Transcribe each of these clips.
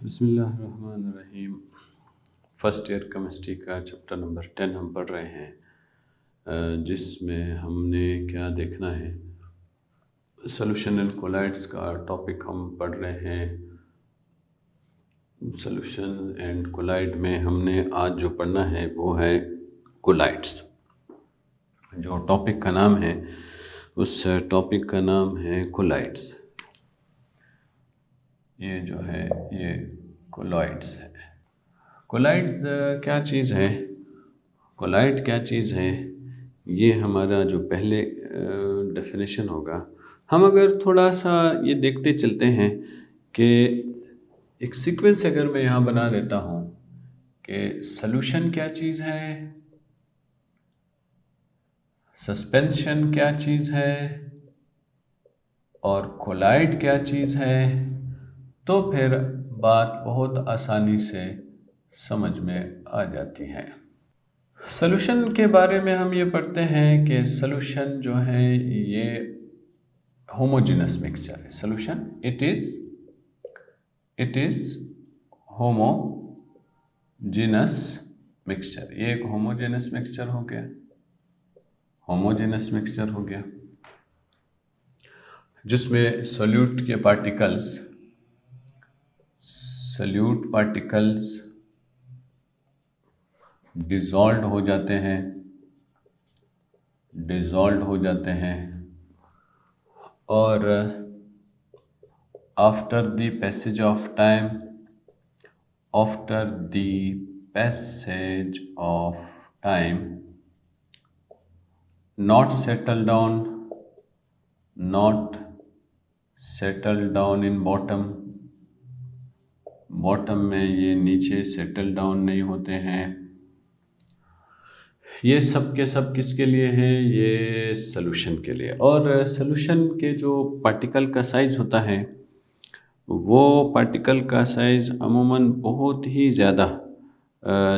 बिस्मिल्लाहिर्रहमानिर्रहीम। First year chemistry का chapter number 10 हम पढ़ रहे हैं, जिसमें हमने क्या देखना है। सॉल्यूशन एंड कोलाइड्स का टॉपिक हम पढ़ रहे हैं। सॉल्यूशन एंड कोलाइड में हमने आज जो पढ़ना है वो है कोलाइड्स। जो टॉपिक का नाम है उस टॉपिक का नाम है कोलाइड्स। ये जो है ये कोलॉइड्स है। कोलाइड्स क्या चीज़ है, कोलाइड क्या चीज़ है, ये हमारा जो पहले डेफिनेशन होगा। हम अगर थोड़ा सा ये देखते चलते हैं कि एक सीक्वेंस अगर मैं यहाँ बना देता हूँ कि सॉल्यूशन क्या चीज़ है, सस्पेंशन क्या चीज़ है और कोलाइड क्या चीज़ है, तो फिर बात बहुत आसानी से समझ में आ जाती है। सॉल्यूशन के बारे में हम ये पढ़ते हैं कि सॉल्यूशन जो है ये होमोजेनस मिक्सचर है। Solution it is homogeneous mixture. ये एक होमोजेनस मिक्सचर हो गया, होमोजेनस मिक्सचर हो गया जिसमें सॉल्यूट पार्टिकल्स डिसॉल्व हो जाते हैं और after the passage of time not settle down in bottom में ये नीचे सेटल डाउन नहीं होते हैं। ये सब के सब किसके लिए हैं, ये सॉल्यूशन के लिए। और सॉल्यूशन के जो पार्टिकल का साइज़ होता है वो पार्टिकल का साइज़ अमूमन बहुत ही ज़्यादा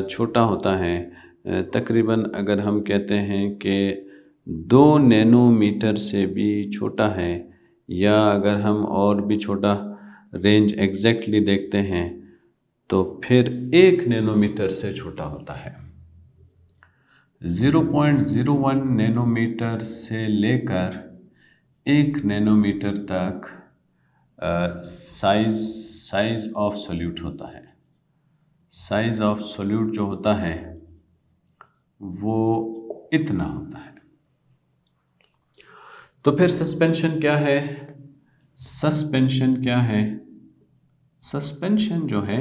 छोटा होता है। तकरीबन अगर हम कहते हैं कि 2 नैनोमीटर से भी छोटा है, या अगर हम और भी छोटा रेंज एग्जैक्टली देखते हैं तो फिर 1 नैनोमीटर से छोटा होता है। 0.01 नैनोमीटर से लेकर 1 नैनोमीटर तक साइज ऑफ सॉल्यूट होता है। साइज ऑफ सॉल्यूट जो होता है वो इतना होता है। तो फिर सस्पेंशन क्या है, सस्पेंशन जो है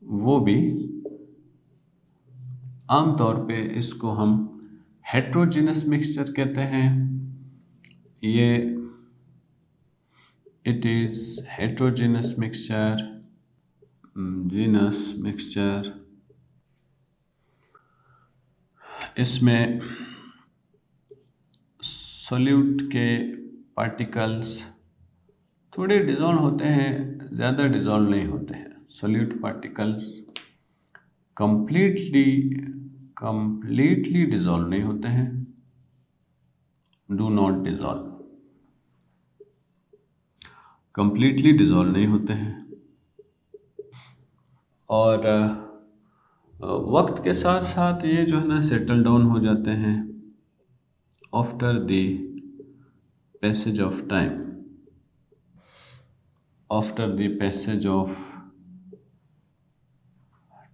वो भी आमतौर पे इसको हम हेट्रोजीनस मिक्सचर कहते हैं। ये it is heterogeneous mixture, genus mixture. इसमें सॉल्यूट के पार्टिकल्स थोड़े डिज़ोल्व होते हैं, ज़्यादा डिज़ोल्व नहीं होते हैं। सॉल्यूट पार्टिकल्स कंप्लीटली डिज़ोल्व नहीं होते हैं, do not dissolve, completely dissolve नहीं होते हैं। और वक्त के साथ साथ ये जो है ना सेटल डाउन हो जाते हैं after the passage of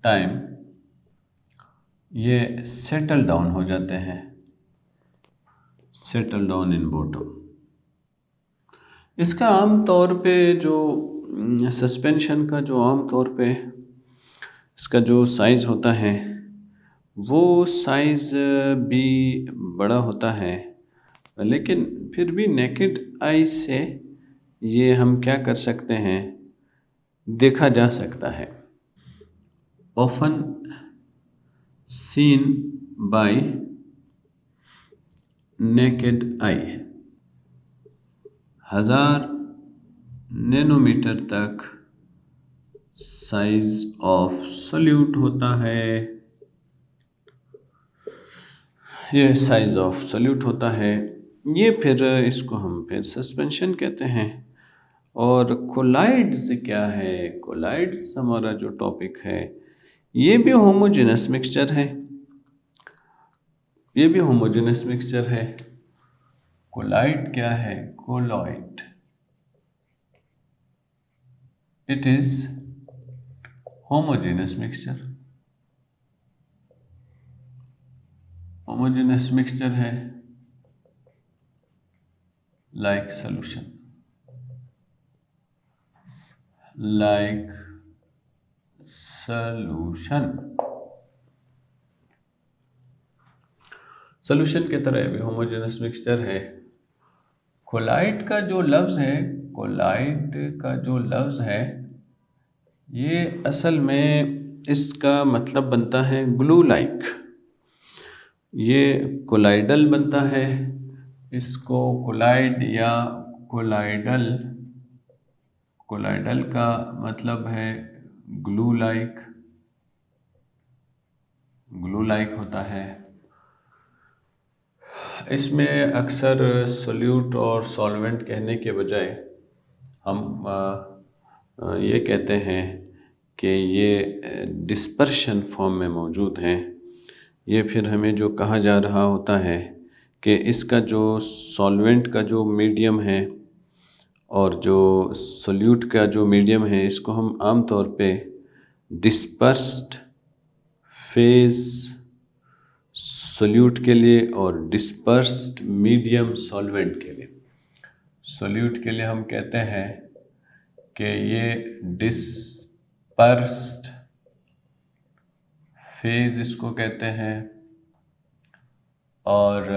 time. ये सेटल डाउन हो जाते हैं, सेटल डाउन इन बॉटम। इसका आम तौर पे जो सस्पेंशन का जो आम तौर पे इसका जो साइज़ होता है वो साइज़ भी बड़ा होता है, लेकिन फिर भी नेकेड आई से ये हम क्या कर सकते हैं, देखा जा सकता है। Often seen by naked eye. 1000 nanometer तक साइज ऑफ सॉल्यूट होता है, ये साइज ऑफ सॉल्यूट होता है। ये फिर इसको हम फिर सस्पेंशन कहते हैं। और कोलाइड्स क्या है? कोलाइड्स हमारा जो टॉपिक है, ये भी होमोजेनस मिक्सचर है। ये भी होमोजेनस मिक्सचर है। कोलाइड क्या है? Colloid, it is homogeneous mixture. Homogeneous mixture है like solution, like solution. Solution की तरह भी होमोजेनस मिक्सचर है। कोलाइड का जो लफ्ज़ है, कोलाइड का जो लफ्ज़ है, ये असल में इसका मतलब बनता है ग्लू लाइक। ये कोलाइडल बनता है, इसको कोलाइड या कोलाइडल, कोलाइडल का मतलब है ग्लू लाइक, ग्लू लाइक होता है। इसमें अक्सर सोल्यूट और सॉल्वेंट कहने के बजाय हम ये कहते हैं कि ये डिस्पर्शन फॉर्म में मौजूद हैं। ये फिर हमें जो कहा जा रहा होता है कि इसका जो सॉल्वेंट का जो मीडियम है और जो सोल्यूट का जो मीडियम है, इसको हम आम तौर पे डिस्पर्स्ड फेज सोल्यूट के लिए और डिस्पर्स्ड मीडियम सॉल्वेंट के लिए, सोल्यूट के लिए हम कहते हैं कि ये डिस्पर्स्ड फेज इसको कहते हैं, और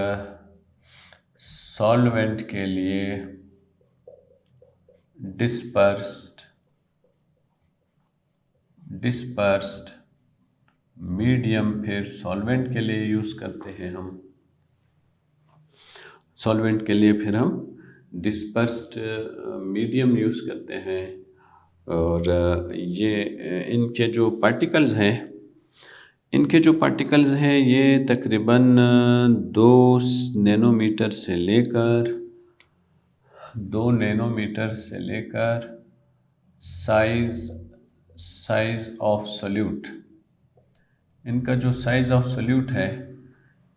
सॉल्वेंट के लिए डिस्पर्स्ड मीडियम फिर सॉल्वेंट के लिए यूज़ करते हैं हम। सॉल्वेंट के लिए फिर हम डिस्पर्स्ड मीडियम यूज़ करते हैं। और ये इनके जो पार्टिकल्स हैं, इनके जो पार्टिकल्स हैं ये तकरीबन 2 नैनोमीटर से लेकर 2 नैनोमीटर से लेकर साइज़ ऑफ सोल्यूट, इनका जो साइज़ ऑफ सोल्यूट है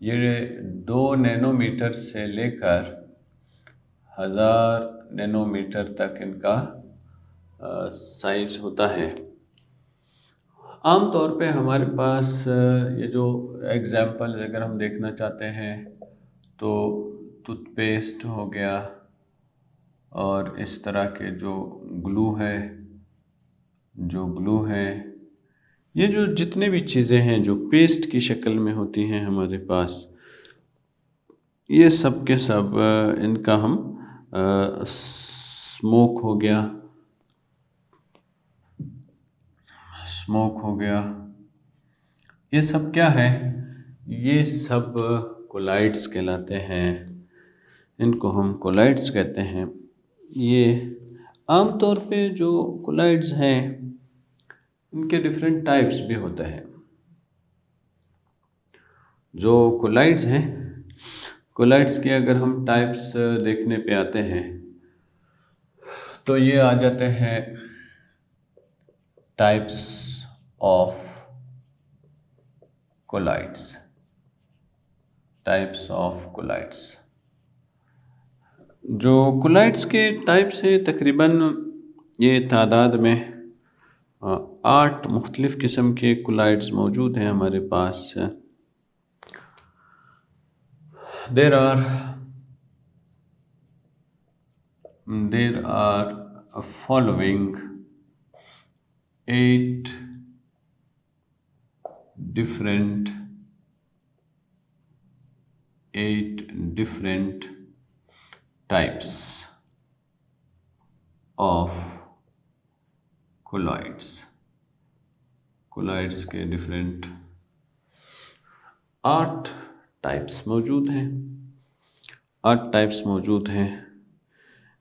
ये 2 नैनोमीटर से लेकर 1000 नैनोमीटर तक इनका साइज़ होता है। आम तौर पे हमारे पास ये जो एग्ज़ाम्पल अगर हम देखना चाहते हैं तो टूथपेस्ट हो गया, और इस तरह के जो ग्लू है, ये जो जितने भी चीज़ें हैं जो पेस्ट की शक्ल में होती हैं हमारे पास, ये सब के सब इनका हम स्मोक हो गया, ये सब क्या है? ये सब कोलाइड्स कहलाते हैं। इनको हम कोलाइड्स कहते हैं। ये आम तौर पे जो कोलाइड्स हैं इनके डिफरेंट टाइप्स भी होते हैं। जो कोलाइड्स हैं, कोलाइड्स के अगर हम टाइप्स देखने पे आते हैं तो ये आ जाते हैं types of colloids, types of colloids. जो कोलाइड्स के टाइप्स हैं तकरीबन ये तादाद में 8 मुख्तलिफ़ किस्म के कोलाइड्स मौजूद हैं हमारे पास। There are following 8 different types of colloids। colloids के डिफरेंट 8 टाइप्स मौजूद हैं। 8 टाइप्स मौजूद हैं।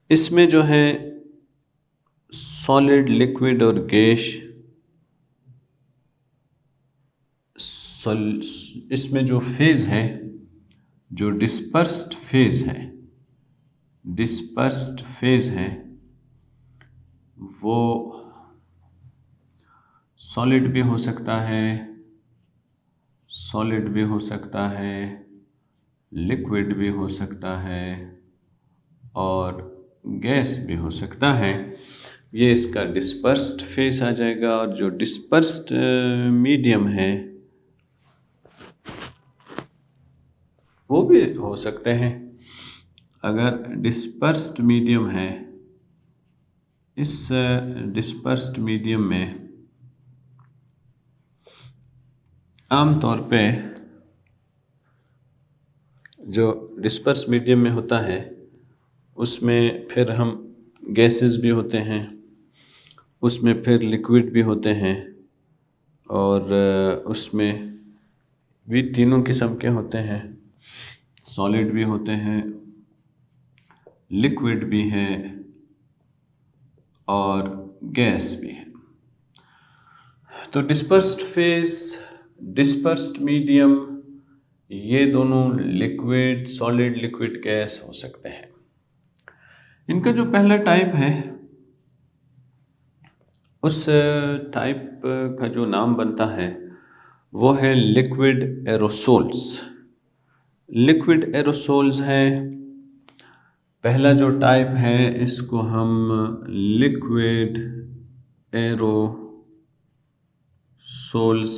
इसमें जो है सॉलिड, लिक्विड और गैस, इसमें जो फेज़ है, जो डिस्पर्स्ड फेज़ है, वो सॉलिड भी हो सकता है, सॉलिड भी हो सकता है, लिक्विड भी हो सकता है और गैस भी हो सकता है। ये इसका डिस्पर्स्ड फेस आ जाएगा। और जो डिस्पर्स्ड मीडियम है वो भी हो सकते हैं। अगर डिस्पर्स्ड मीडियम है, इस डिस्पर्स्ड मीडियम में आमतौर पे जो डिस्पर्स मीडियम में होता है उसमें फिर हम गैसेस भी होते हैं, उसमें फिर लिक्विड भी होते हैं और उसमें भी तीनों किस्म के होते हैं। सॉलिड भी होते हैं, लिक्विड भी है और गैस भी है। तो डिस्पर्स्ड फेस, डिस्पर्स्ड मीडियम, ये दोनों लिक्विड, सॉलिड, लिक्विड, गैस हो सकते हैं। इनका जो पहला टाइप है उस टाइप का जो नाम बनता है वो है लिक्विड एरोसोल्स। लिक्विड एरोसोल्स है पहला जो टाइप है, इसको हम लिक्विड एरोसोल्स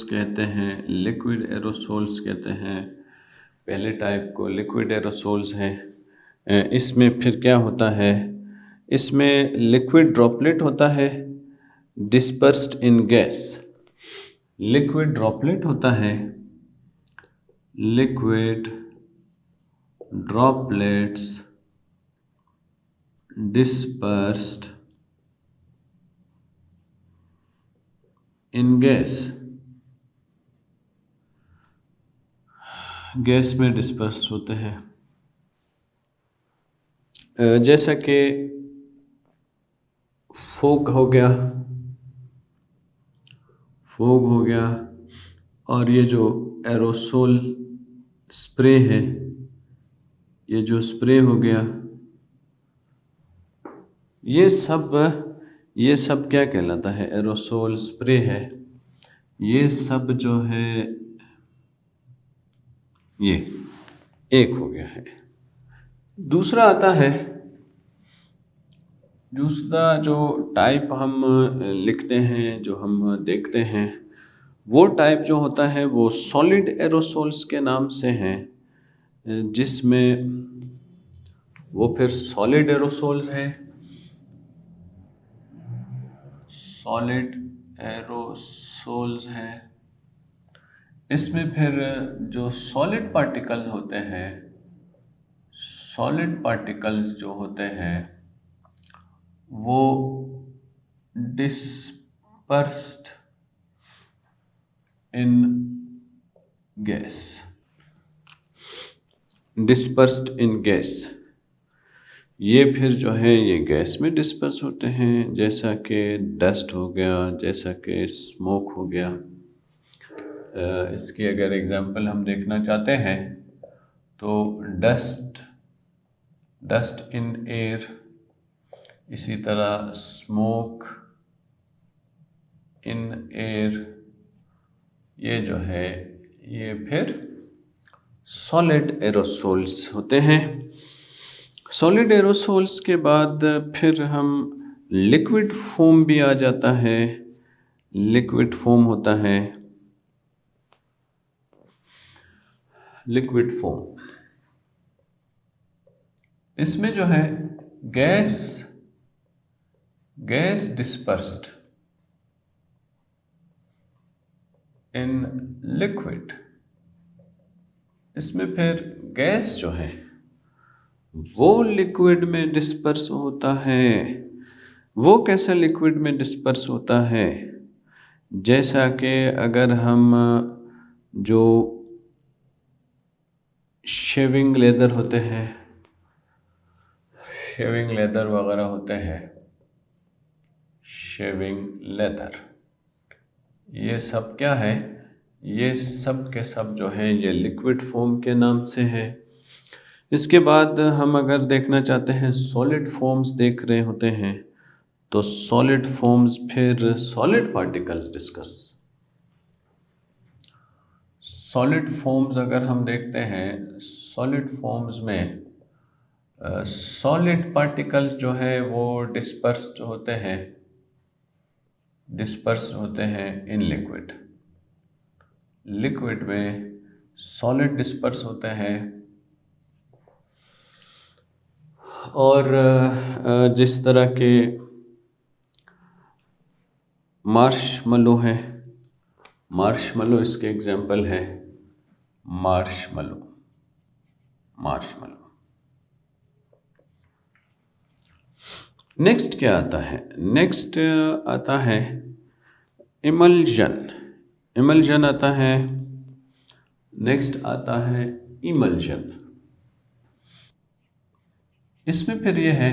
कहते हैं, लिक्विड एरोसोल्स कहते हैं। पहले टाइप को लिक्विड एरोसोल्स है। इसमें फिर क्या होता है, इसमें लिक्विड ड्रॉपलेट होता है डिस्पर्स्ड इन गैस। लिक्विड ड्रॉपलेट होता है, लिक्विड ड्रॉपलेट्स डिस्पर्स्ड इन गैस। गैस में डिस्पर्स्ड होते हैं। जैसा कि फोग हो गया, फोग हो गया, और ये जो एरोसोल स्प्रे है, ये जो स्प्रे हो गया, ये सब क्या कहलाता है, एरोसोल स्प्रे है। ये सब जो है ये एक हो गया है। दूसरा आता है, दूसरा जो टाइप हम लिखते हैं, जो हम देखते हैं, वो टाइप जो होता है वो सॉलिड एरोसोल्स के नाम से हैं, जिसमें वो फिर सॉलिड एरोसोल्स है, सॉलिड एरोसोल्स है। इसमें फिर जो सॉलिड पार्टिकल्स होते हैं, सॉलिड पार्टिकल्स जो होते हैं वो डिस्पर्स्ड इन गैस, डिस्पर्स्ड इन गैस। ये फिर जो है ये गैस में डिस्पर्स होते हैं, जैसा कि डस्ट हो गया, जैसा कि स्मोक हो गया। इसकी अगर एग्जांपल हम देखना चाहते हैं तो डस्ट इन एयर, इसी तरह स्मोक इन एयर, ये जो है ये फिर सॉलिड एरोसोल्स होते हैं। सॉलिड एरोसोल्स के बाद फिर हम लिक्विड फोम भी आ जाता है, लिक्विड फोम होता है, लिक्विड फोम। इसमें जो है गैस डिस्पर्स्ड इन लिक्विड। इसमें फिर गैस जो है वो लिक्विड में डिस्पर्स होता है। वो कैसा लिक्विड में डिस्पर्स होता है, जैसा कि अगर हम जो शेविंग लेदर होते हैं, शेविंग लेदर वगैरह होते हैं, शेविंग लेदर, ये सब क्या है, ये सब के सब जो है ये लिक्विड फॉर्म के नाम से है। इसके बाद हम अगर देखना चाहते हैं, सॉलिड फॉर्म्स देख रहे होते हैं, तो सॉलिड फॉर्म्स, फिर solid particles discuss. Solid forms अगर हम देखते हैं, सॉलिड फॉर्म्स में सॉलिड पार्टिकल्स जो है वो डिस्पर्स्ड होते हैं इन लिक्विड। लिक्विड में सॉलिड डिस्पर्स होते हैं, और जिस तरह के मार्शमैलो है, मार्शमैलो इसके एग्जाम्पल है, मार्शमैलो। नेक्स्ट क्या आता है? नेक्स्ट आता है इमल्जन। इमल्जन आता है। नेक्स्ट आता है इमल्जन। इसमें फिर यह है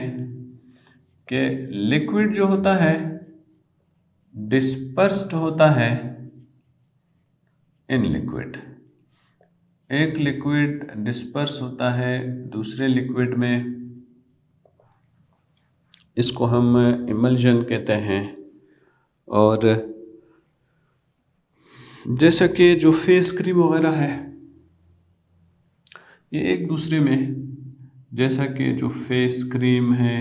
कि लिक्विड जो होता है डिस्पर्स्ड होता है इन लिक्विड। एक लिक्विड डिस्पर्स होता है दूसरे लिक्विड में, इसको हम इमल्जन कहते हैं। और जैसा कि जो फेस क्रीम वगैरह है, ये एक दूसरे में, जैसा कि जो फेस क्रीम है,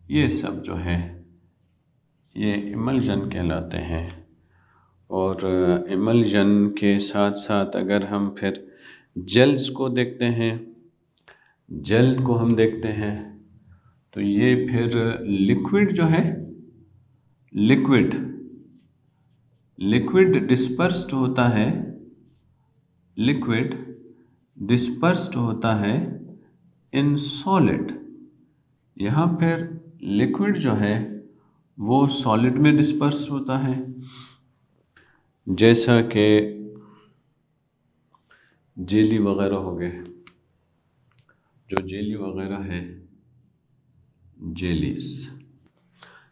ये सब जो है ये इमल्जन कहलाते हैं। और इमल्जन के साथ साथ अगर हम फिर जेल्स को देखते हैं, जेल को हम देखते हैं, तो ये फिर लिक्विड जो है, लिक्विड डिस्पर्स्ड होता है, लिक्विड डिस्पर्स्ड होता है इन सॉलिड। यहाँ फिर लिक्विड जो है वो सॉलिड में डिस्पर्स होता है, जैसा कि जेली वगैरह हो गए, जो जेली वगैरह है, जेलीज।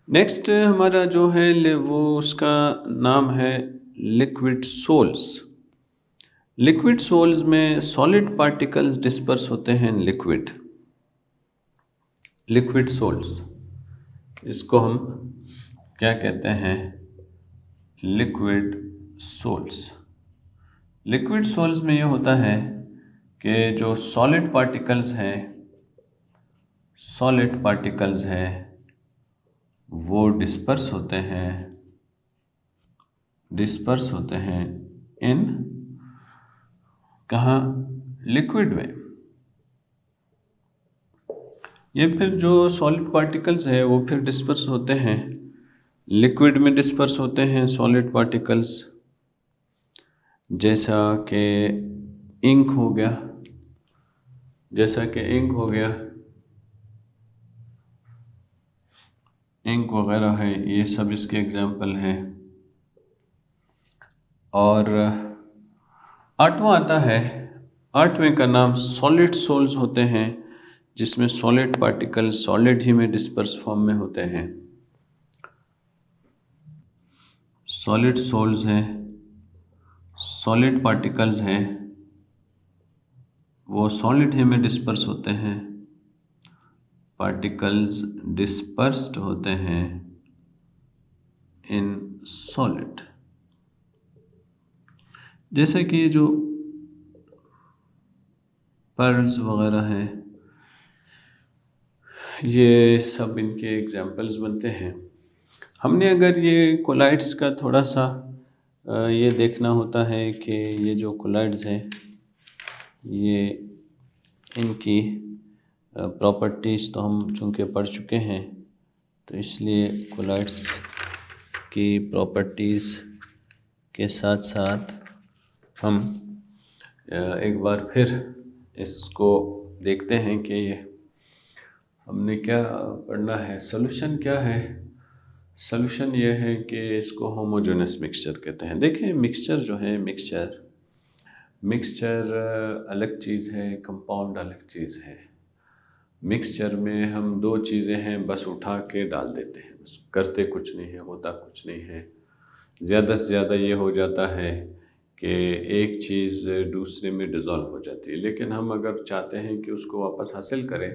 नेक्स्ट हमारा जो है वो उसका नाम है लिक्विड सोल्स। लिक्विड सोल्स में सॉलिड पार्टिकल्स डिस्पर्स होते हैं लिक्विड सोल्स। इसको हम क्या कहते हैं? Liquid souls. लिक्विड सोल्स में ये होता है कि जो सॉलिड पार्टिकल्स हैं वो डिस्पर्स होते हैं इन कहाँ? लिक्विड में। ये फिर जो सॉलिड पार्टिकल्स है वो फिर डिस्पर्स होते हैं लिक्विड में, डिस्पर्स होते हैं सॉलिड पार्टिकल्स, जैसा कि इंक हो गया, इंक वगैरह है, ये सब इसके एग्जाम्पल हैं। और आठवां आता है, आठवें का नाम सॉलिड सोल्स होते हैं, जिसमें सॉलिड पार्टिकल सॉलिड ही में डिस्पर्स फॉर्म में होते हैं। सॉलिड सोल्स हैं, सॉलिड पार्टिकल्स हैं, वो सॉलिड ही में डिस्पर्स होते हैं, पार्टिकल्स डिस्पर्स्ड होते हैं इन सॉलिड। जैसे कि जो पर्ल्स वगैरह हैं, ये सब इनके एग्जाम्पल्स बनते हैं। हमने अगर ये कोलाइड्स का थोड़ा सा ये देखना होता है कि ये जो कोलाइड्स हैं ये इनकी प्रॉपर्टीज़ तो हम चूँकि पढ़ चुके हैं, तो इसलिए कोलाइड्स की प्रॉपर्टीज़ के साथ साथ हम एक बार फिर इसको देखते हैं कि ये हमने क्या पढ़ना है। सॉल्यूशन क्या है? सॉल्यूशन ये है कि इसको होमोजेनस मिक्सचर कहते हैं। देखिए मिक्सचर जो है, मिक्सचर अलग चीज़ है, कंपाउंड अलग चीज़ है। मिक्सचर में हम दो चीज़ें हैं बस उठा के डाल देते हैं, बस करते कुछ नहीं है, होता कुछ नहीं है। ज़्यादा से ज़्यादा ये हो जाता है कि एक चीज़ दूसरे में डिज़ोल्व हो जाती है। लेकिन हम अगर चाहते हैं कि उसको वापस हासिल करें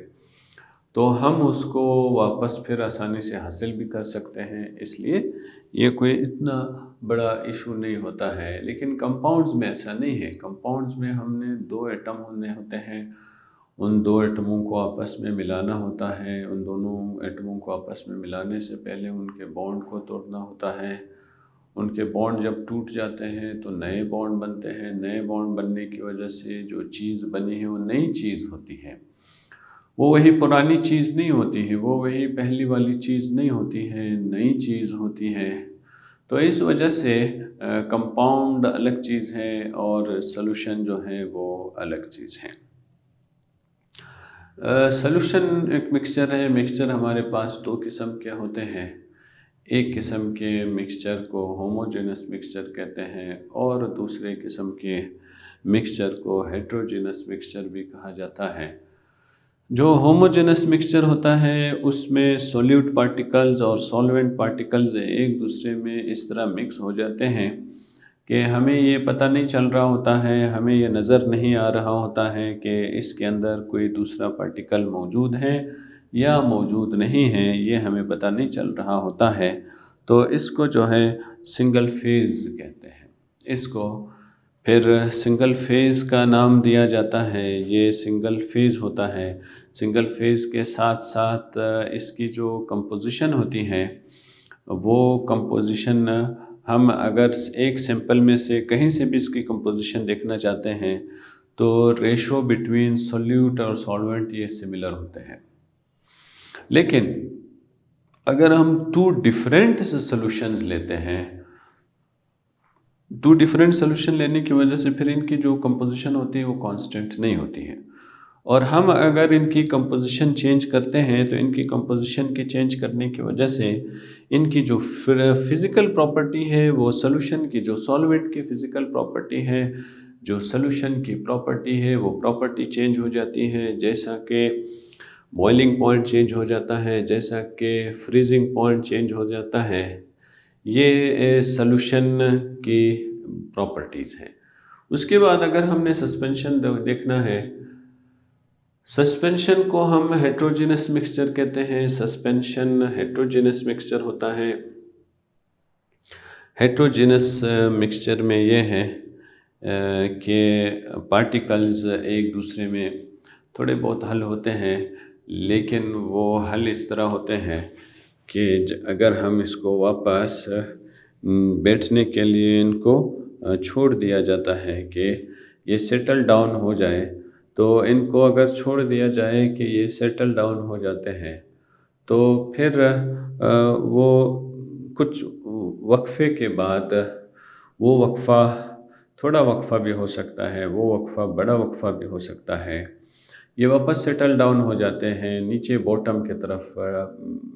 तो हम उसको वापस फिर आसानी से हासिल भी कर सकते हैं, इसलिए ये कोई इतना बड़ा इशू नहीं होता है। लेकिन कंपाउंड्स में ऐसा नहीं है। कंपाउंड्स में हमने 2 एटम होने होते हैं, उन 2 एटमों को आपस में मिलाना होता है। उन दोनों एटमों को आपस में मिलाने से पहले उनके बॉन्ड को तोड़ना होता है। उनके बॉन्ड जब टूट जाते हैं तो नए बॉन्ड बनते हैं। नए बॉन्ड बनने की वजह से जो चीज़ बनी है वो नई चीज़ होती है, वो वही पुरानी चीज़ नहीं होती है, वो वही पहली वाली चीज़ नहीं होती है, नई चीज़ होती है। तो इस वजह से कंपाउंड अलग चीज़ है और सॉल्यूशन जो है वो अलग चीज़ है। सॉल्यूशन एक मिक्सचर है। मिक्सचर हमारे पास 2 किस्म के होते हैं। एक किस्म के मिक्सचर को होमोजेनस मिक्सचर कहते हैं और दूसरे किस्म के मिक्सचर को हेट्रोजेनस मिक्सचर भी कहा जाता है। जो होमोजेनस मिक्सचर होता है उसमें सोल्यूट पार्टिकल्स और सॉल्वेंट पार्टिकल्स एक दूसरे में इस तरह मिक्स हो जाते हैं कि हमें ये पता नहीं चल रहा होता है, हमें ये नज़र नहीं आ रहा होता है कि इसके अंदर कोई दूसरा पार्टिकल मौजूद है या मौजूद नहीं है, ये हमें पता नहीं चल रहा होता है। तो इसको जो है सिंगल फेज़ कहते हैं। इसको फिर सिंगल फेज़ का नाम दिया जाता है। ये सिंगल फेज़ होता है। सिंगल फेज़ के साथ साथ इसकी जो कंपोजिशन होती है, वो कंपोजिशन हम अगर एक सैंपल में से कहीं से भी इसकी कंपोजिशन देखना चाहते हैं तो रेशो बिटवीन सोल्यूट और सॉल्वेंट ये सिमिलर होते हैं। लेकिन अगर हम 2 डिफरेंट सॉल्यूशंस लेते हैं, 2 डिफरेंट सॉल्यूशन लेने की वजह से फिर इनकी जो कंपोजिशन होती है वो कांस्टेंट नहीं होती है। और हम अगर इनकी कंपोजिशन चेंज करते हैं तो इनकी कंपोजिशन के चेंज करने की वजह से इनकी जो फिज़िकल प्रॉपर्टी है वो सॉल्यूशन की जो सॉल्वेंट की फ़िज़िकल प्रॉपर्टी है, जो सॉल्यूशन की प्रॉपर्टी है वो प्रॉपर्टी चेंज हो जाती है। जैसा कि बॉइलिंग पॉइंट चेंज हो जाता है, जैसा कि फ्रीजिंग पॉइंट चेंज हो जाता है, ये सॉल्यूशन की प्रॉपर्टीज़ हैं। उसके बाद अगर हमने सस्पेंशन देखना है, सस्पेंशन को हम हेट्रोजेनस मिक्सचर कहते हैं। सस्पेंशन हेट्रोजेनस मिक्सचर होता है। हेट्रोजेनस मिक्सचर में ये है कि पार्टिकल्स एक दूसरे में थोड़े बहुत हल होते हैं, लेकिन वो हल इस तरह होते हैं कि अगर हम इसको वापस बैठने के लिए इनको छोड़ दिया जाता है कि ये सेटल डाउन हो जाए, तो इनको अगर छोड़ दिया जाए कि ये सेटल डाउन हो जाते हैं तो फिर वो कुछ वक्फ़े के बाद वो वक्फ़ा थोड़ा वक्फ़ा भी हो सकता है, वो वक्फ़ा बड़ा वक्फ़ा भी हो सकता है, ये वापस सेटल डाउन हो जाते हैं, नीचे बॉटम की तरफ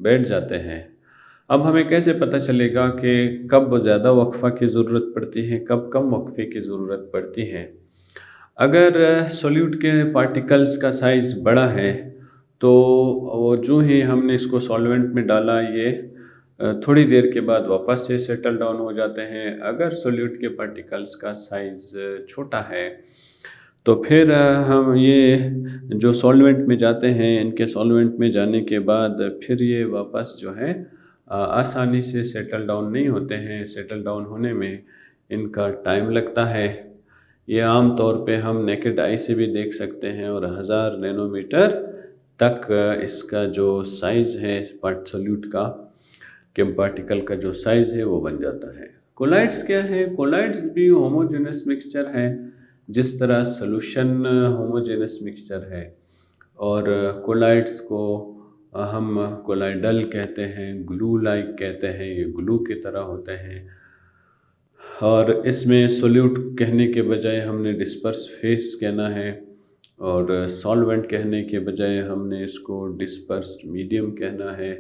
बैठ जाते हैं। अब हमें कैसे पता चलेगा कि कब ज़्यादा वक्फ़ा की ज़रूरत पड़ती है, कब कम वक्फ़े की ज़रूरत पड़ती है? अगर सॉल्यूट के पार्टिकल्स का साइज़ बड़ा है तो वो जो ही हमने इसको सॉल्वेंट में डाला ये थोड़ी देर के बाद वापस से सेटल डाउन हो जाते हैं। अगर सॉल्यूट के पार्टिकल्स का साइज़ छोटा है तो फिर हम ये जो सॉल्वेंट में जाते हैं, इनके सॉल्वेंट में जाने के बाद फिर ये वापस जो है आसानी से सेटल डाउन नहीं होते हैं। सेटल डाउन होने में इनका टाइम लगता है। ये आम तौर पे हम नेकेड आई से भी देख सकते हैं और 1000 नैनोमीटर तक इसका जो साइज़ है पार्ट सॉल्यूट का के पार्टिकल का जो साइज़ है वो बन जाता है। कोलाइड्स क्या है? कोलाइड्स भी होमोजेनस मिक्सचर है, जिस तरह सॉल्यूशन होमोजेनस मिक्सचर है। और कोलाइड्स को हम कोलाइडल कहते हैं, ग्लू लाइक कहते हैं, ये ग्लू की तरह होते हैं। और इसमें सोल्यूट कहने के बजाय हमने डिस्पर्स फेस कहना है और सॉल्वेंट कहने के बजाय हमने इसको डिस्पर्स्ड मीडियम कहना है।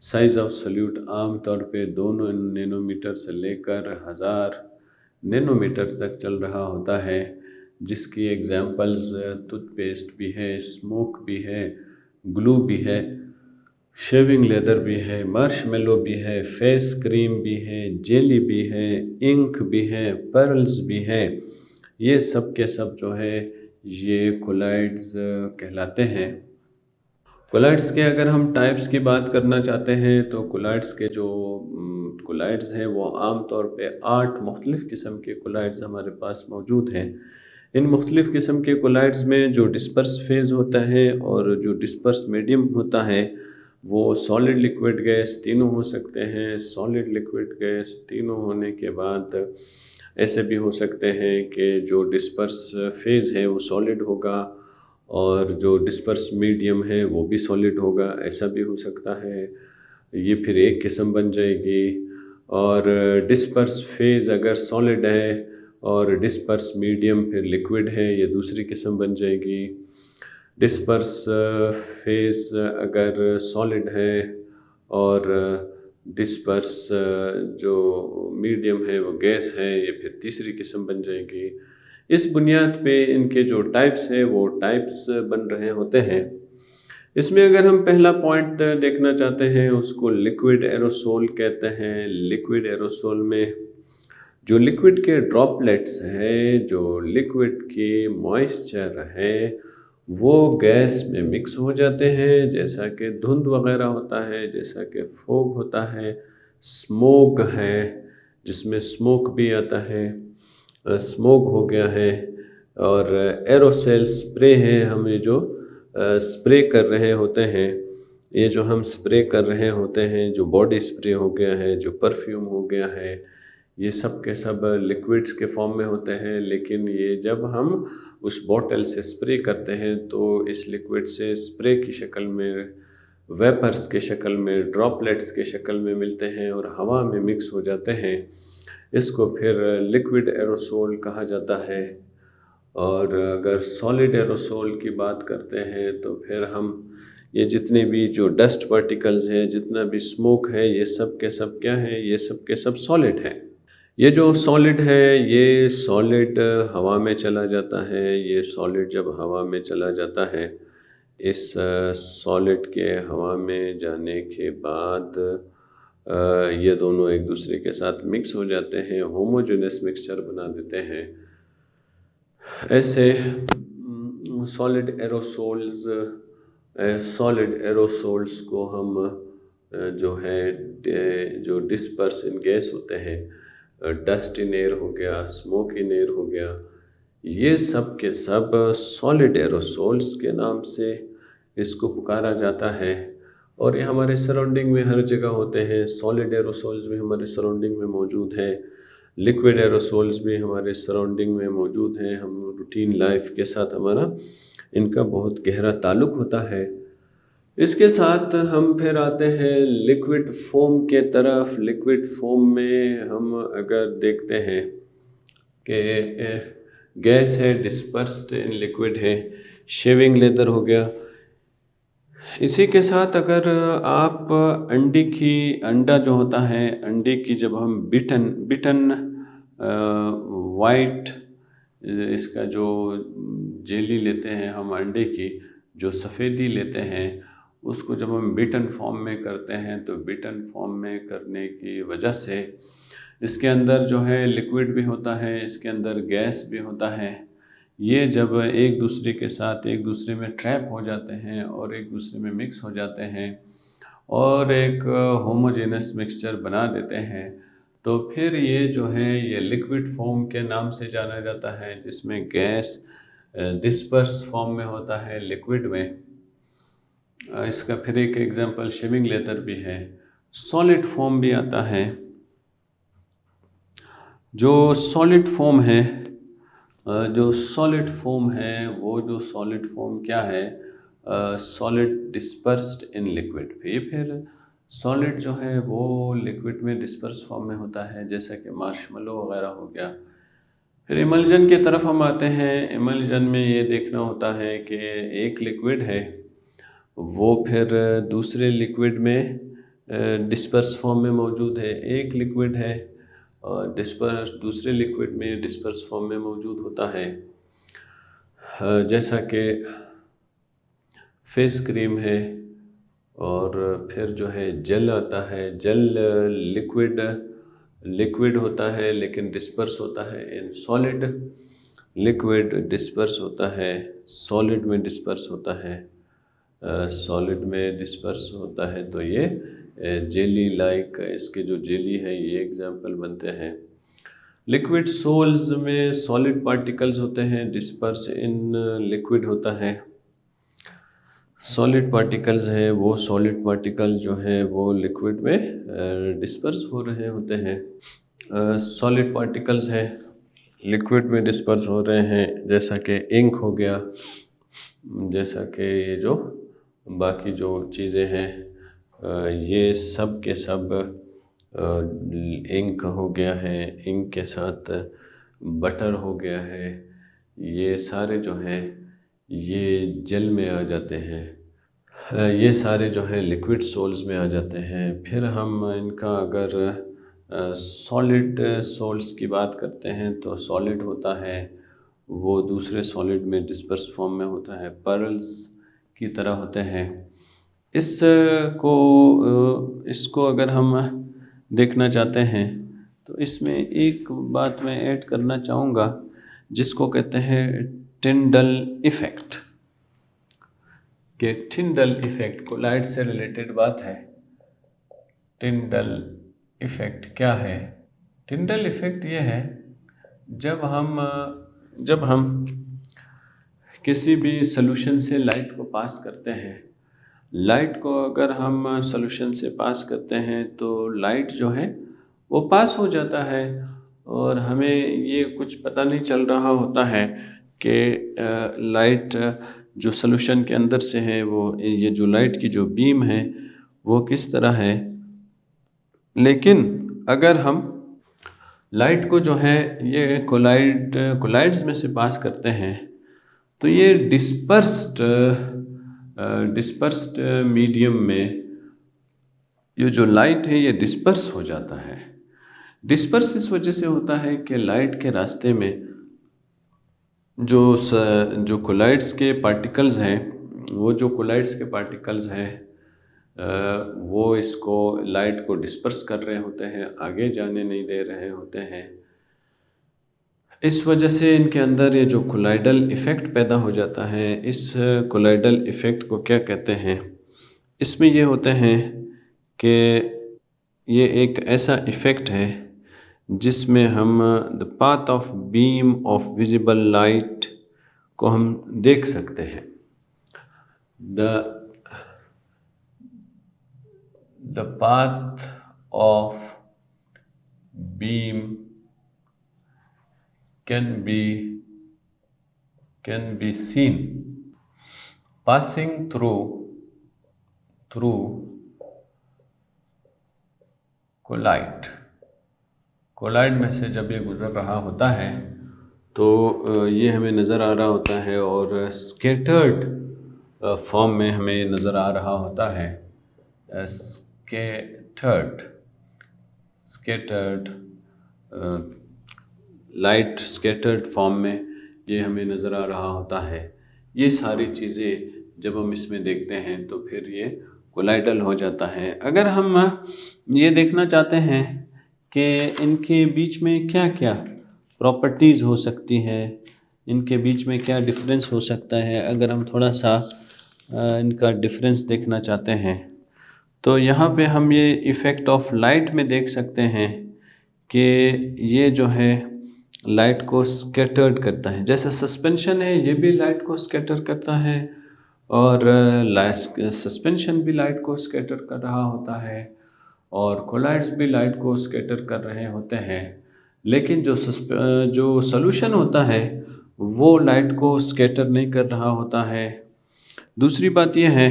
साइज़ ऑफ सोल्यूट आम तौर पे 2 नैनोमीटर से लेकर 1000 नैनोमीटर तक चल रहा होता है, जिसकी एग्जांपल्स टूथपेस्ट भी है, स्मोक भी है, ग्लू भी है, शेविंग लेदर भी है, मार्शमेलो भी है, फेस क्रीम भी है, जेली भी है, इंक भी है, पर्ल्स भी है। ये सब के सब जो है ये कोलाइड्स कहलाते हैं। कोलाइड्स के अगर हम टाइप्स की बात करना चाहते हैं तो कोलाइड्स के जो कोलाइड्स हैं वो आम तौर पे 8 मुख्तलिफ़ किस्म के कोलाइड्स हमारे पास मौजूद हैं। इन मुख्तलिफ़ किस्म के कोलाइड्स में जो डिस्पर्स फेज़ होता है और जो डिस्पर्स मीडियम होता है वो सॉलिड लिक्विड गैस तीनों हो सकते हैं। सॉलिड लिक्विड गैस तीनों होने के बाद ऐसे भी हो सकते हैं कि जो डिस्पर्स फेज़ है वो सॉलिड होगा और जो डिस्पर्स मीडियम है वो भी सॉलिड होगा, ऐसा भी हो सकता है। ये फिर एक किस्म बन जाएगी। और डिस्पर्स फेज़ अगर सॉलिड है और डिस्पर्स मीडियम फिर लिक्विड है, ये दूसरी किस्म बन जाएगी। डिस्पर्स फेज़ अगर सॉलिड है और डिस्पर्स जो मीडियम है वो गैस है, ये फिर तीसरी किस्म बन जाएगी। इस बुनियाद पे इनके जो टाइप्स हैं वो टाइप्स बन रहे होते हैं। इसमें अगर हम पहला पॉइंट देखना चाहते हैं उसको लिक्विड एरोसोल कहते हैं। लिक्विड एरोसोल में जो लिक्विड के ड्रॉपलेट्स हैं, जो लिक्विड की मॉइस्चर है, वो गैस में मिक्स हो जाते हैं, जैसा कि धुंध वगैरह होता है, जैसा कि फॉग होता है, स्मोक है जिसमें स्मोक भी आता है, स्मोक हो गया है। और एरोसेल स्प्रे है, हमें जो स्प्रे कर रहे होते हैं, ये जो हम स्प्रे कर रहे होते हैं, जो बॉडी स्प्रे हो गया है, जो परफ्यूम हो गया है, ये सब के सब लिक्विड्स के फॉर्म में होते हैं। लेकिन ये जब हम उस बॉटल से स्प्रे करते हैं तो इस लिक्विड से स्प्रे की शक्ल में, वेपर्स के शक्ल में, ड्रॉपलेट्स के शक्ल में मिलते हैं और हवा में मिक्स हो जाते हैं। इसको फिर लिक्विड एरोसोल कहा जाता है। और अगर सॉलिड एरोसोल की बात करते हैं तो फिर हम ये जितने भी जो डस्ट पार्टिकल्स हैं, जितना भी स्मोक है, ये सब के सब क्या है, ये सब के सब सॉलिड हैं। ये जो सॉलिड है, ये सॉलिड हवा में चला जाता है। ये सॉलिड जब हवा में चला जाता है, इस सॉलिड के हवा में जाने के बाद ये दोनों एक दूसरे के साथ मिक्स हो जाते हैं, होमोजेनस मिक्सचर बना देते हैं। ऐसे सॉलिड एरोसोल्स को हम जो है जो डिस्पर्स इन गैस होते हैं, डस्ट इन एयर हो गया, स्मोक इन एयर हो गया, ये सब के सब सॉलिड एरोसोल्स के नाम से इसको पुकारा जाता है। और ये हमारे सराउंडिंग में हर जगह होते हैं। सॉलिड एरोसोल्स भी हमारे सराउंडिंग में मौजूद हैं, लिक्विड एरोसोल्स भी हमारे सराउंडिंग में मौजूद हैं। हम रूटीन लाइफ के साथ हमारा इनका बहुत गहरा ताल्लुक़ होता है। इसके साथ हम फिर आते हैं लिक्विड फोम के तरफ। लिक्विड फोम में हम अगर देखते हैं कि गैस है, डिस्पर्स्ड इन लिक्विड है, शेविंग लेदर हो गया। इसी के साथ अगर आप अंडा जो होता है, अंडे की जब हम बिटन वाइट इसका जो जेली लेते हैं हम, अंडे की जो सफ़ेदी लेते हैं, उसको जब हम बिटन फॉर्म में करते हैं तो बिटन फॉर्म में करने की वजह से इसके अंदर जो है लिक्विड भी होता है, इसके अंदर गैस भी होता है। ये जब एक दूसरे के साथ एक दूसरे में ट्रैप हो जाते हैं और एक दूसरे में मिक्स हो जाते हैं और एक होमोजेनस मिक्सचर बना देते हैं, तो फिर ये जो है ये लिक्विड फॉर्म के नाम से जाना जाता है, जिसमें गैस डिस्पर्स फॉर्म में होता है लिक्विड में। इसका फिर एक एग्जांपल शेविंग लेदर भी है। सॉलिड फॉर्म भी आता है। जो सॉलिड फॉर्म है वो जो सॉलिड फॉर्म क्या है, सॉलिड डिस्पर्स्ड इन लिक्विड। फिर सॉलिड जो है वो लिक्विड में डिस्पर्स फॉर्म में होता है, जैसा कि मार्शमेलो वगैरह हो गया। फिर इमल्जन की तरफ हम आते हैं। इमल्जन में ये देखना होता है कि एक लिक्विड है वो फिर दूसरे लिक्विड में डिस्पर्स फॉर्म में मौजूद है। एक लिक्विड है और दूसरे लिक्विड में डिस्पर्स फॉर्म में मौजूद होता है। जैसा कि फेस क्रीम है और फिर जो है जेल आता है। जेल लिक्विड होता है लेकिन डिस्पर्स होता है इन सॉलिड। लिक्विड डिस्पर्स होता है, सॉलिड में डिस्पर्स होता है। सॉलिड में डिस्पर्स होता है तो ये जेली लाइक, इसके जो जेली है ये एग्जाम्पल बनते हैं। लिक्विड सोल्स में सॉलिड पार्टिकल्स होते हैं, डिस्पर्स इन लिक्विड होता है। सॉलिड पार्टिकल्स है वो सॉलिड पार्टिकल जो है वो लिक्विड में डिस्पर्स हो रहे होते हैं। सॉलिड पार्टिकल्स है लिक्विड में डिस्पर्स हो रहे हैं, जैसा कि इंक हो गया, जैसा कि ये जो बाकी जो चीज़ें हैं ये सब के सब इंक हो गया है, इंक के साथ बटर हो गया है, ये सारे जो हैं ये जेल में आ जाते हैं। ये सारे जो है लिक्विड सोल्स में आ जाते हैं। फिर हम इनका अगर सॉलिड सोल्स की बात करते हैं तो सॉलिड होता है वो दूसरे सॉलिड में डिस्पर्स फॉर्म में होता है, पर्ल्स की तरह होते हैं। इसको अगर हम देखना चाहते हैं तो इसमें एक बात मैं ऐड करना चाहूँगा जिसको कहते हैं टिंडल इफ़ेक्ट। कि टिंडल इफ़ेक्ट कोलाइड से रिलेटेड बात है। टिंडल इफ़ेक्ट क्या है? टिंडल इफ़ेक्ट ये है जब हम किसी भी सॉल्यूशन से लाइट को पास करते हैं, लाइट को अगर हम सॉल्यूशन से पास करते हैं तो लाइट जो है वो पास हो जाता है और हमें ये कुछ पता नहीं चल रहा होता है कि लाइट जो सॉल्यूशन के अंदर से है वो ये जो लाइट की जो बीम है वो किस तरह है। लेकिन अगर हम लाइट को जो है ये कोलाइड्स में से पास करते हैं तो ये डिस्पर्स्ड मीडियम में ये जो लाइट है ये डिस्पर्स हो जाता है। डिस्पर्स इस वजह से होता है कि लाइट के रास्ते में जो कोलाइड्स के पार्टिकल्स हैं, वो जो कोलाइड्स के पार्टिकल्स हैं वो इसको लाइट को डिस्पर्स कर रहे होते हैं, आगे जाने नहीं दे रहे होते हैं। इस वजह से इनके अंदर ये जो कोलाइडल इफ़ेक्ट पैदा हो जाता है। इस कोलाइडल इफ़ेक्ट को क्या कहते हैं? इसमें ये होते हैं कि ये एक ऐसा इफ़ेक्ट है जिसमें हम the path of beam of visible light को हम देख सकते हैं। The path of beam can be seen passing through colloid में से जब ये गुज़र रहा होता है तो ये हमें नज़र आ रहा होता है और स्कैटर्ड फॉर्म में हमें नज़र आ रहा होता है। स्कैटर्ड लाइट स्कैटर्ड फॉर्म में ये हमें नज़र आ रहा होता है। ये सारी चीज़ें जब हम इसमें देखते हैं तो फिर ये कोलाइडल हो जाता है। अगर हम ये देखना चाहते हैं कि इनके बीच में क्या क्या प्रॉपर्टीज़ हो सकती है, इनके बीच में क्या डिफरेंस हो सकता है, अगर हम थोड़ा सा इनका डिफरेंस देखना चाहते हैं तो यहाँ पे हम ये इफ़ेक्ट ऑफ लाइट में देख सकते हैं कि ये जो है लाइट को स्कैटर्ड करता है। जैसे सस्पेंशन है ये भी लाइट को स्कैटर करता है और सस्पेंशन भी लाइट को स्कैटर कर रहा होता है और कोलाइड्स भी लाइट को स्कैटर कर रहे होते हैं। लेकिन जो सॉल्यूशन होता है वो लाइट को स्कैटर नहीं कर रहा होता है। दूसरी बात यह है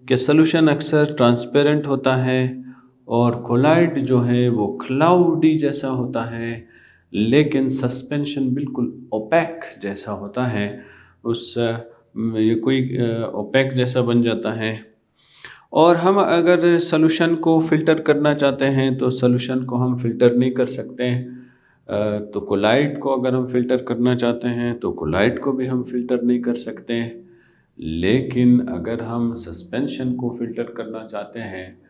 कि सॉल्यूशन अक्सर ट्रांसपेरेंट होता है और कोलाइड जो है वो क्लाउडी जैसा होता है, लेकिन सस्पेंशन बिल्कुल ओपेक जैसा होता है। ये कोई ओपेक जैसा बन जाता है। और हम अगर सॉल्यूशन को फ़िल्टर करना चाहते हैं तो सॉल्यूशन को हम फ़िल्टर नहीं कर सकते। तो कोलाइड को अगर हम फ़िल्टर करना चाहते हैं तो कोलाइड को भी हम फ़िल्टर नहीं कर सकते। लेकिन अगर हम सस्पेंशन को फ़िल्टर करना चाहते हैं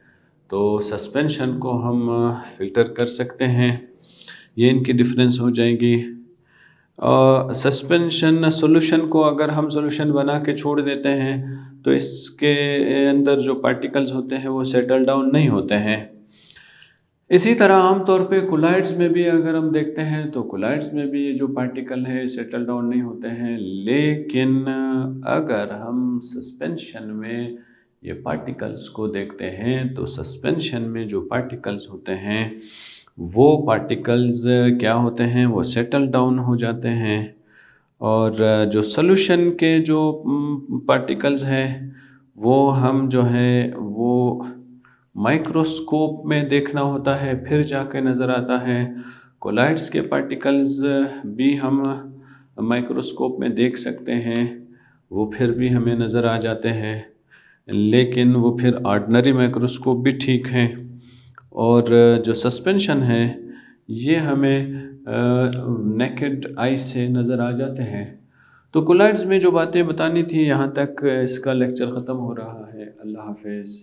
तो सस्पेंशन को हम फ़िल्टर कर सकते हैं। ये इनकी डिफरेंस हो जाएगी। सस्पेंशन सॉल्यूशन को अगर हम सॉल्यूशन बना के छोड़ देते हैं तो इसके अंदर जो पार्टिकल्स होते हैं वो सेटल डाउन नहीं होते हैं। इसी तरह आम तौर पे कोलाइड्स में भी अगर हम देखते हैं तो कोलाइड्स में भी ये जो पार्टिकल है सेटल डाउन नहीं होते हैं, लेकिन अगर हम सस्पेंशन में ये पार्टिकल्स को देखते हैं तो सस्पेंशन में जो पार्टिकल्स होते हैं वो पार्टिकल्स क्या होते हैं, वो सेटल डाउन हो जाते हैं। और जो सॉल्यूशन के जो पार्टिकल्स हैं वो हम जो है वो माइक्रोस्कोप में देखना होता है फिर जाके नज़र आता है। कोलाइड्स के पार्टिकल्स भी हम माइक्रोस्कोप में देख सकते हैं, वो फिर भी हमें नज़र आ जाते हैं, लेकिन वो फिर ऑर्डिनरी माइक्रोस्कोप भी ठीक हैं। और जो सस्पेंशन है ये हमें नेकेड आई से नज़र आ जाते हैं। तो कोलाइड्स में जो बातें बतानी थी यहाँ तक, इसका लेक्चर ख़त्म हो रहा है। अल्लाह हाफ़िज़।